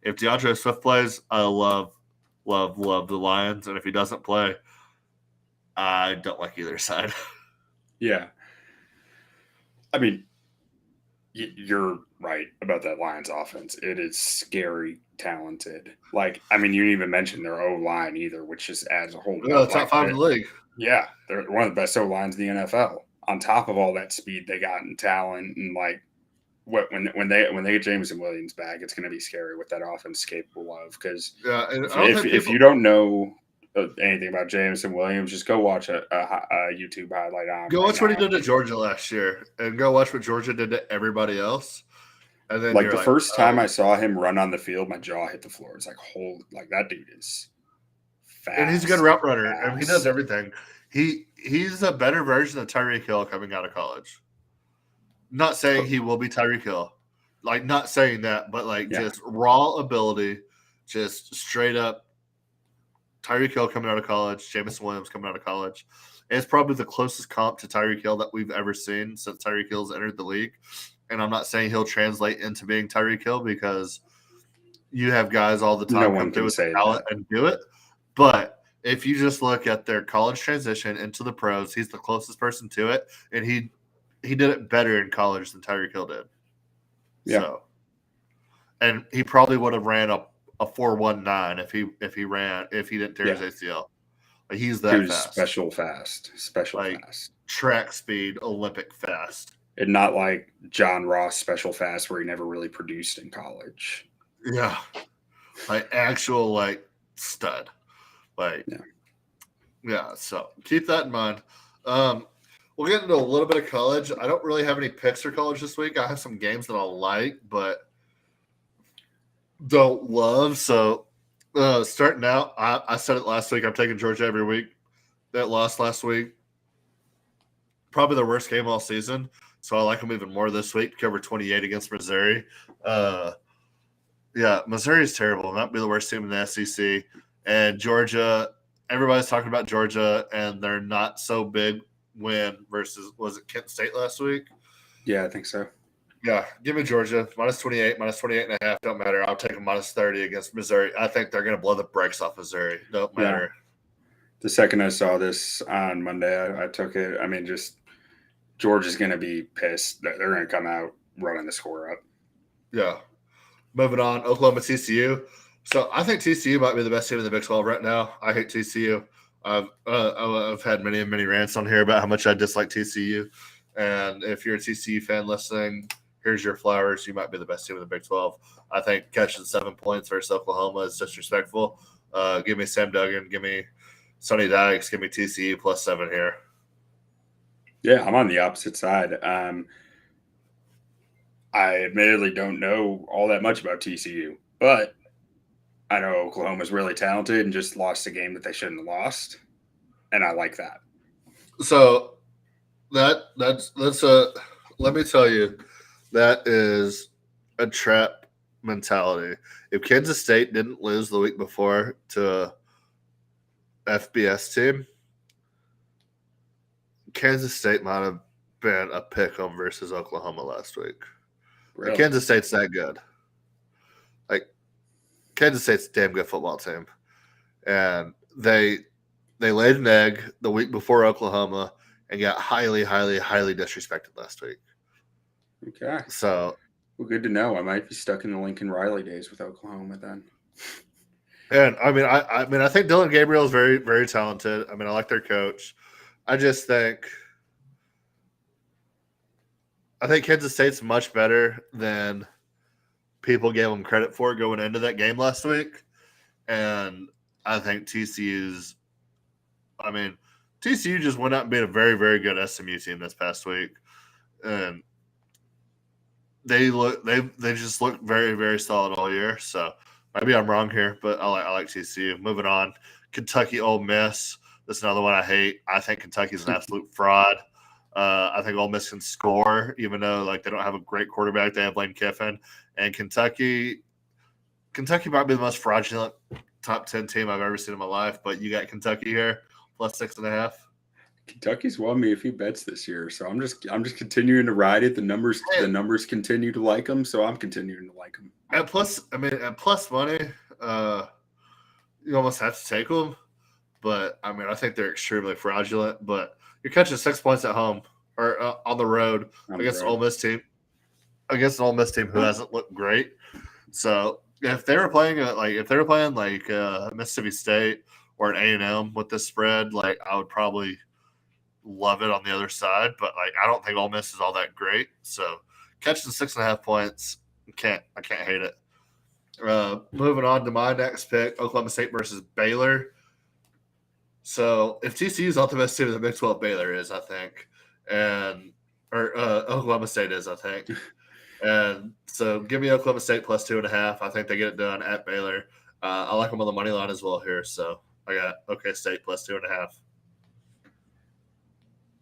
if DeAndre Swift plays, I love the Lions. And if he doesn't play, I don't like either side. Yeah. I mean, you're right about that Lions offense. It is scary talented. Like, I mean, you didn't even mention their O-line either, which just adds a whole top 5 in the league. Yeah, they're one of the best O-lines in the NFL. On top of all that speed they got and talent, and like when they get Jameson Williams back, it's going to be scary what that offense is capable of. Because if you don't know anything about Jameson Williams, just go watch a YouTube highlight on him. Go watch what he did to Georgia last year, and go watch what Georgia did to everybody else. And then like the first time I saw him run on the field, my jaw hit the floor. It's like, holy, like that dude is fast. And he's a good route runner, and he does everything. He's a better version of Tyreek Hill coming out of college. Not saying he will be Tyreek Hill, like not saying that, but like just raw ability, just straight up Tyreek Hill coming out of college, Jameson Williams coming out of college. And it's probably the closest comp to Tyreek Hill that we've ever seen since Tyreek Hill's entered the league. And I'm not saying he'll translate into being Tyreek Hill because you have guys all the time No one come through can with say talent that. and do it. But if you just look at their college transition into the pros, he's the closest person to it, and he did it better in college than Tyreek Hill did. Yeah. So, and he probably would have ran a 4.19 if he didn't tear his ACL. Like, he's that Dude, fast. special fast. Track speed, Olympic fast. And not like John Ross special fast where he never really produced in college. Yeah. Like actual like stud. Like yeah, so keep that in mind. We'll get into a little bit of college. I don't really have any picks for college this week. I have some games that I'll like, but don't love. So starting out, I said it last week. I'm taking Georgia every week. That lost last week. Probably their worst game all season. So I like them even more this week. Cover 28 against Missouri. Yeah, Missouri is terrible. Might be the worst team in the SEC. And Georgia, everybody's talking about Georgia, and they're not so big win versus, was it Kent State last week? Yeah, I think so. Yeah, give me Georgia. Minus 28, minus 28.5. Don't matter. I'll take a minus 30 against Missouri. I think they're going to blow the brakes off Missouri. Don't matter. Yeah. The second I saw this on Monday, I took it. I mean, just Georgia's going to be pissed. They're going to come out running the score up. Yeah. Moving on, Oklahoma TCU. So I think TCU might be the best team in the Big 12 right now. I hate TCU. I've had many rants on here about how much I dislike TCU. And if you're a TCU fan listening, here's your flowers. You might be the best team in the Big 12. I think catching 7 points versus Oklahoma is disrespectful. Give me Sam Duggan. Give me Sonny Dykes. Give me TCU plus 7 here. Yeah, I'm on the opposite side. I admittedly don't know all that much about TCU, but I know Oklahoma's really talented and just lost a game that they shouldn't have lost, and I like that. So that's let me tell you, that is a trap mentality. If Kansas State didn't lose the week before to a FBS team, Kansas State might have been a pick-em versus Oklahoma last week. Really? Like, Kansas State's that good. Like, Kansas State's a damn good football team. And they laid an egg the week before Oklahoma and got highly disrespected last week. Okay. So, well, good to know. I might be stuck in the Lincoln Riley days with Oklahoma then. and I mean, I think Dylan Gabriel is very, very talented. I mean, I like their coach. I think Kansas State's much better than people gave them credit for going into that game last week. And I think TCU just went out and beat a very, very good SMU team this past week. And they just look very, very solid all year. So maybe I'm wrong here, but I like TCU. Moving on, Kentucky Ole Miss. That's another one I hate. I think Kentucky's an absolute fraud. I think Ole Miss can score, even though like they don't have a great quarterback. They have Lane Kiffin, and Kentucky might be the most fraudulent top 10 team I've ever seen in my life. But you got Kentucky here plus 6.5. Kentucky's won me a few bets this year, so I'm just continuing to ride it. The numbers continue to like them, so I'm continuing to like them. And plus, at plus money, you almost have to take them. But I mean, I think they're extremely fraudulent. But you're catching 6 points at home or on the road against an Ole Miss team, who hasn't looked great. So if they were playing Mississippi State or an A&M with this spread, like I would probably love it on the other side. But like I don't think Ole Miss is all that great. So catching 6.5 points, I can't hate it. Moving on to my next pick, Oklahoma State versus Baylor. So if TCU is not the best team in the Big 12, Baylor is, I think, or Oklahoma State is, I think. And so give me Oklahoma State plus 2.5. I think they get it done at Baylor. I like them on the money line as well here. So I got OK State plus 2.5.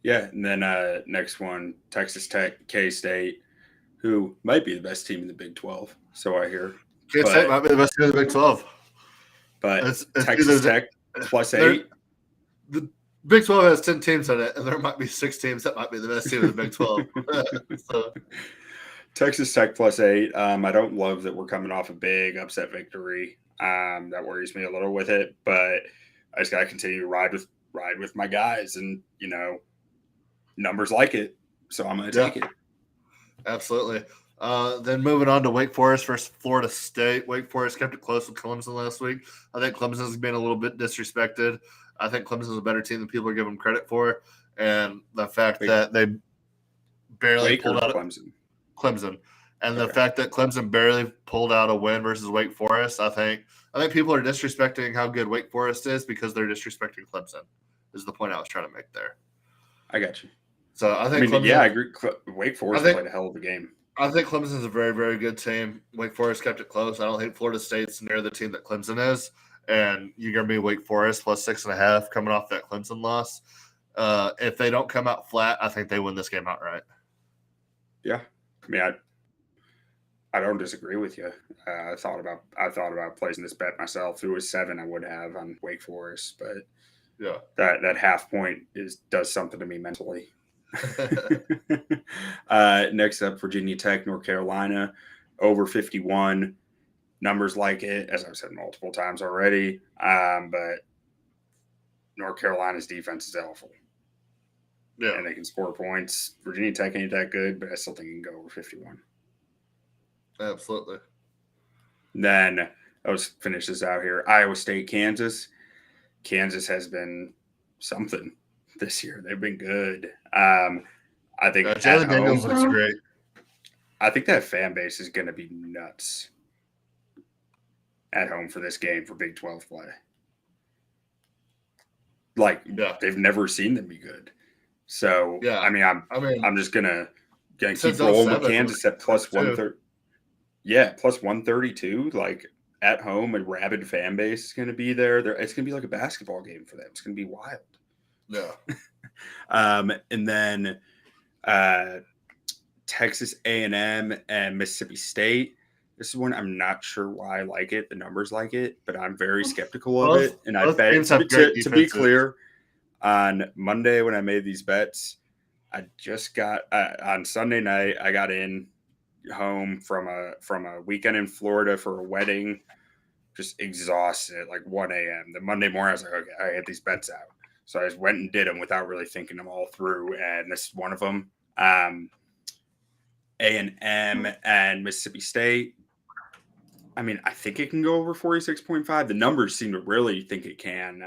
Yeah, and then next one, Texas Tech, K-State, who might be the best team in the Big 12. So I hear. K-State might be the best team in the Big 12. But it's Texas Tech plus They're- 8. The Big 12 has 10 teams in it, and there might be 6 teams that might be the best team in the Big 12. So, Texas Tech plus 8. I don't love that we're coming off a big upset victory. That worries me a little with it, but I just got to continue to ride with my guys, and numbers like it, so I'm going to take it. Absolutely. Then moving on to Wake Forest versus Florida State. Wake Forest kept it close with Clemson last week. I think Clemson's been a little bit disrespected. I think Clemson's a better team than people are giving them credit for, and the fact that they barely pulled out Clemson, and the fact that Clemson barely pulled out a win versus Wake Forest, I think people are disrespecting how good Wake Forest is because they're disrespecting Clemson. Is the point I was trying to make there. I got you. So I think Clemson, I agree. Wake Forest played a hell of a game. I think Clemson's a very, very good team. Wake Forest kept it close. I don't think Florida State's near the team that Clemson is. And you're going to be Wake Forest plus 6.5 coming off that Clemson loss. If they don't come out flat, I think they win this game outright. Yeah. I don't disagree with you. I thought about placing this bet myself. If it was 7, I would have on Wake Forest, but yeah, that half point does something to me mentally. Next up, Virginia Tech, North Carolina, over 51. Numbers like it, as I've said multiple times already. But North Carolina's defense is awful. Yeah, and they can score points. Virginia Tech ain't that good, but I still think it can go over 51. Absolutely. Then let's finish this out here. Iowa State, Kansas. Kansas has been something this year. They've been good. I think Jalen Daniels looks great. I think that fan base is going to be nuts at home for this game for Big 12 play. They've never seen them be good. So yeah, I'm just gonna keep rolling with Kansas at plus 130. Yeah, plus 132. Like at home, a rabid fan base is going to be there. It's going to be like a basketball game for them. It's going to be wild. Yeah. And then Texas A&M and Mississippi State. This is one I'm not sure why I like it. The numbers like it, but I'm very skeptical of it. And I bet to be clear, on Monday when I made these bets, I just got on Sunday night. I got in home from a weekend in Florida for a wedding, just exhausted at like 1 a.m. The Monday morning, I was like, okay, I get these bets out. So I just went and did them without really thinking them all through, and this is one of them. A&M and Mississippi State. I mean, I think it can go over 46.5. The numbers seem to really think it can.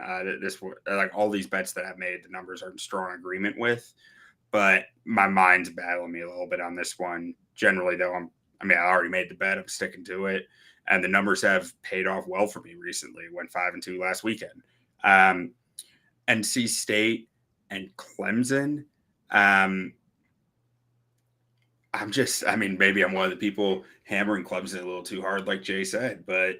Like all these bets that I've made, the numbers are in strong agreement with. But my mind's battling me a little bit on this one. Generally, though, I already made the bet. I'm sticking to it. And the numbers have paid off well for me recently. Went 5-2 last weekend. NC State and Clemson. Maybe I'm one of the people hammering Clemson a little too hard, like Jay said, but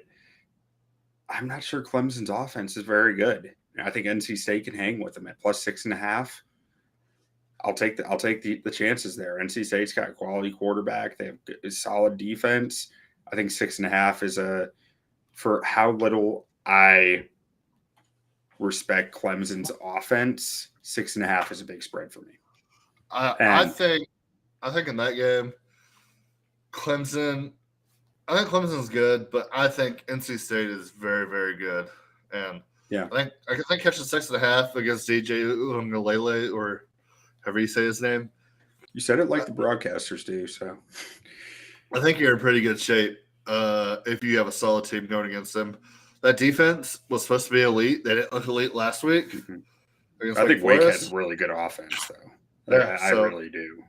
I'm not sure Clemson's offense is very good. I think NC State can hang with them at plus 6.5. I'll take the chances there. NC State's got a quality quarterback. They have a solid defense. I think 6.5 is for how little I respect Clemson's offense. 6.5 is a big spread for me. I think in that game, Clemson's good, but I think NC State is very, very good. And yeah, I think catching 6.5 against DJ Uiagalelei, or however you say his name. You said it like the broadcasters do, so I think you're in pretty good shape if you have a solid team going against them. That defense was supposed to be elite. They didn't look elite last week. Mm-hmm. I think Wake has really good offense, though. Yeah, I really do.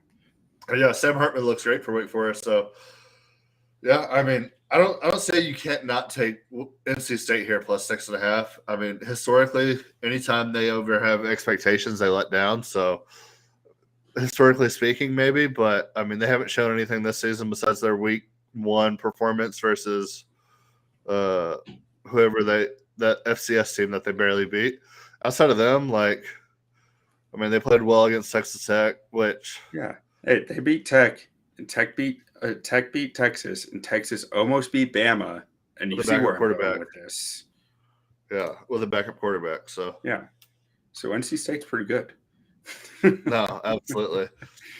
Yeah, Sam Hartman looks great for Wake Forest. So, yeah, I don't say you can't not take NC State here plus 6.5. Historically, anytime they have expectations, they let down. So, historically speaking, maybe, but they haven't shown anything this season besides their week 1 performance versus whoever that FCS team that they barely beat. Outside of them, they played well against Texas Tech, which they beat Tech, and Tech beat Texas, and Texas almost beat Bama. And you see where I'm going with this. Yeah, with a backup quarterback. So Yeah. So NC State's pretty good. no, absolutely.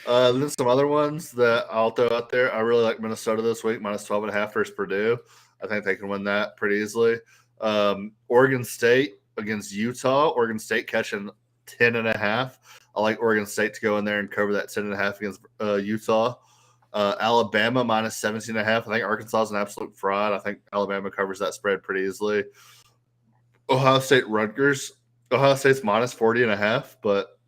Then some other ones that I'll throw out there. I really like Minnesota this week, minus 12.5 versus Purdue. I think they can win that pretty easily. Oregon State against Utah. Oregon State catching 10.5. I like Oregon State to go in there and cover that 10.5 against Utah. Alabama minus 17.5. I think Arkansas is an absolute fraud. I think Alabama covers that spread pretty easily. Ohio State Rutgers. Ohio State's minus 40.5, but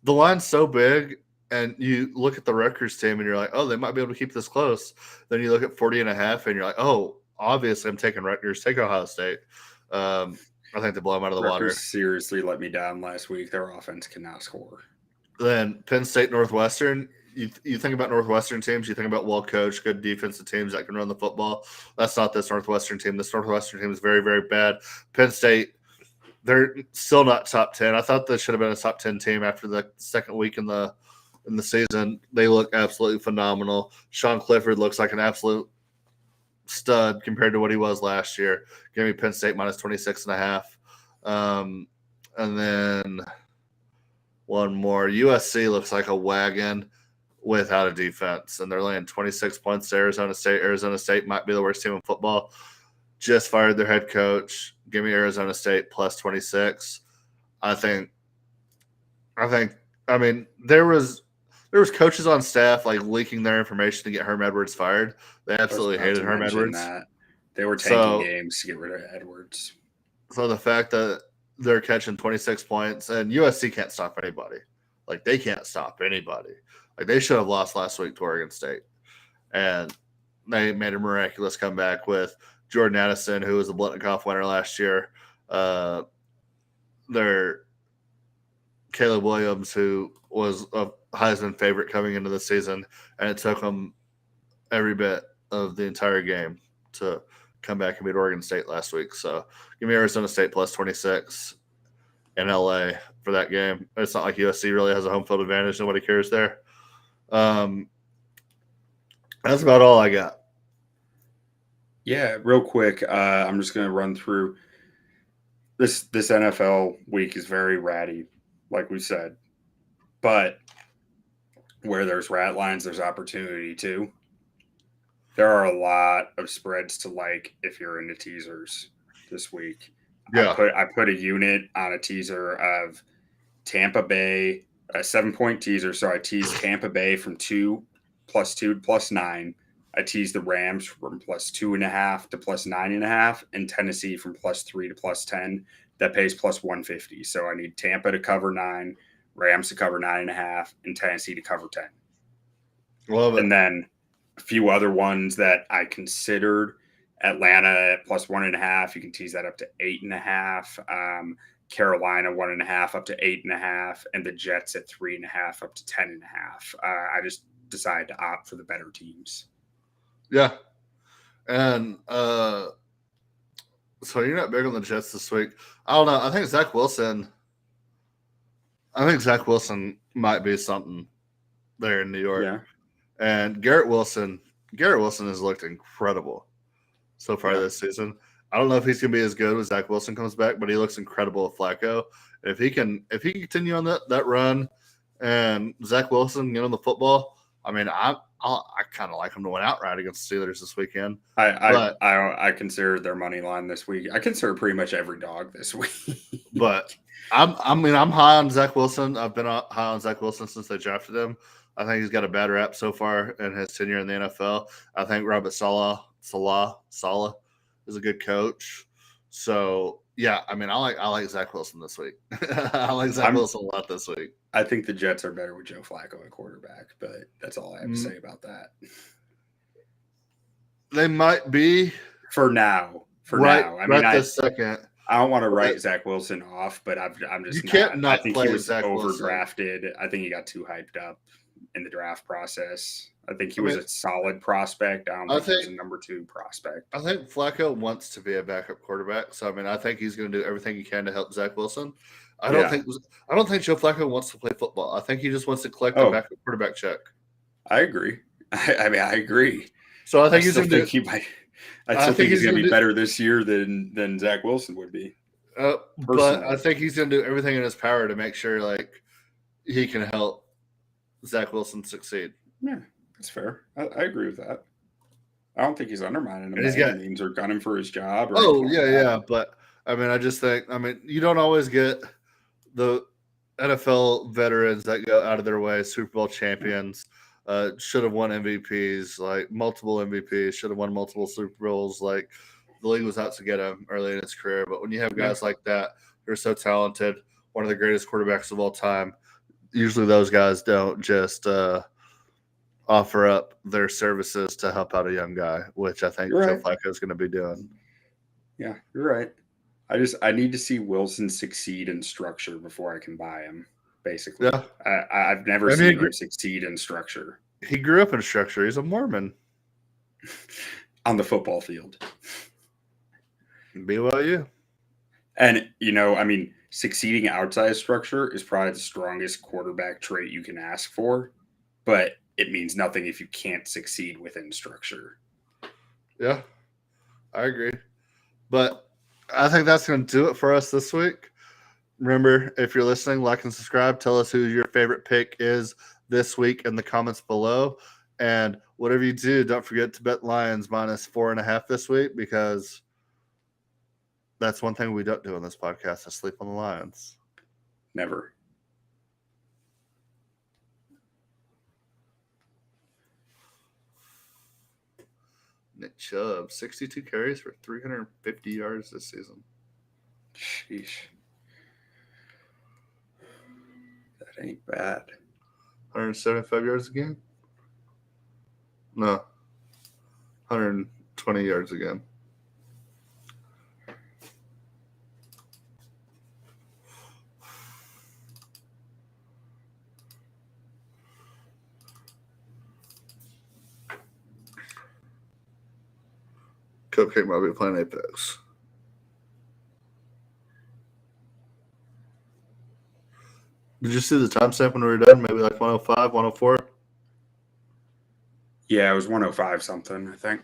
the line's so big, and you look at the Rutgers team and you're like, oh, they might be able to keep this close. Then you look at 40.5 and you're like, oh, obviously I'm taking Rutgers, take Ohio State. I think they blow them out of the Rutgers water. seriously let me down last week. Their offense cannot score. Then Penn State Northwestern. You think about Northwestern teams, you think about well-coached, good defensive teams that can run the football. That's not this Northwestern team. This Northwestern team is very, very bad. Penn State, they're still not top 10. I thought they should have been a top 10 team after the second week in the season. They look absolutely phenomenal. Sean Clifford looks like an absolute stud compared to what he was last year. Give me Penn State minus 26.5. And then one more. USC looks like a wagon without a defense, and they're laying 26 points to Arizona State. Arizona State might be the worst team in football. Just fired their head coach. Give me Arizona State plus 26. I mean, there was coaches on staff like leaking their information to get Herm Edwards fired. They absolutely hated Herm Edwards. That. They were tanking games to get rid of Edwards. So the fact that they're catching 26 points, and USC can't stop anybody. Like, they can't stop anybody. Like, they should have lost last week to Oregon State. And they made a miraculous comeback with Jordan Addison, who was a Blitnikoff winner last year. Their Caleb Williams, who was a Heisman favorite coming into the season, and it took them every bit of the entire game to come back and beat Oregon State last week. So give me Arizona State plus 26 in LA for that game. It's not like USC really has a home field advantage. Nobody cares there. That's about all I got. Yeah, real quick, I'm just going to run through this NFL week is very ratty, like we said. But where there's rat lines, there's opportunity too. There are a lot of spreads to like if you're into teasers this week. Yeah. I put a unit on a teaser of Tampa Bay, a 7-point teaser. So I teased Tampa Bay from 2 + 2 + 9. I teased the Rams from +2.5 to +9.5, and Tennessee from +3 to +10. That pays +150. So I need Tampa to cover 9, Rams to cover 9.5, and Tennessee to cover 10. Love it. And then a few other ones that I considered. Atlanta at +1.5. You can tease that up to 8.5. Carolina 1.5 up to 8.5, and the Jets at 3.5 up to 10.5. I just decided to opt for the better teams. Yeah. And so you're not big on the Jets this week. I don't know. I think Zach Wilson might be something there in New York. Yeah. And Garrett Wilson has looked incredible so far this season. I don't know if he's going to be as good when Zach Wilson comes back, but he looks incredible with Flacco. And if he can continue on that run and Zach Wilson get on the football, I mean, I kind of like him to win outright against the Steelers this weekend. I consider their money line this week. I consider pretty much every dog this week. But I'm high on Zach Wilson. I've been high on Zach Wilson since they drafted him. I think he's got a bad rap so far in his tenure in the NFL. I think Robert Saleh is a good coach. So yeah, I mean, I like Zach Wilson this week. I like Zach Wilson a lot this week. I think the Jets are better with Joe Flacco at quarterback, but that's all I have to say about that. They might be for now. I mean, this second. I don't want to write Zach Wilson off, but I'm just you can't not. I think play he was Zach overdrafted. Wilson. I think he got too hyped up in the draft process. I think he was a solid prospect. I don't think he was a number 2 prospect. I think Flacco wants to be a backup quarterback. So I mean, I think he's going to do everything he can to help Zach Wilson. I don't think Joe Flacco wants to play football. I think he just wants to collect a backup quarterback check. I agree. I mean, I agree. So I think he's going to. I still think he's going to be better this year than Zach Wilson would be. But I think he's going to do everything in his power to make sure like he can help Zach Wilson succeed. Yeah, that's fair. I agree with that. I don't think he's undermining him by any means or gunning for his job. Yeah. But I mean, I just think you don't always get the NFL veterans that go out of their way, Super Bowl champions, should have won MVPs, like multiple MVPs, should have won multiple Super Bowls. Like the league was out to get him early in his career. But when you have guys like that who are so talented, one of the greatest quarterbacks of all time, usually those guys don't just offer up their services to help out a young guy, which I think Joe Flacco is going to be doing. Yeah, you're right. I need to see Wilson succeed in structure before I can buy him. Basically, yeah. I've never seen him succeed in structure. He grew up in structure. He's a Mormon on the football field. BYU. And succeeding outside structure is probably the strongest quarterback trait you can ask for, but it means nothing if you can't succeed within structure. Yeah, I agree. But I think that's going to do it for us this week. Remember, if you're listening, like and subscribe. Tell us who your favorite pick is this week in the comments below. And whatever you do, don't forget to bet Lions -4.5 this week, because that's one thing we don't do on this podcast, is sleep on the Lions. Never. Nick Chubb, 62 carries for 350 yards this season. Sheesh. That ain't bad. 175 yards a game? No. 120 yards a game. Cupcake might be playing Apex. Did you see the timestamp when we were done? Maybe like 105, 104? Yeah, it was 105 something, I think.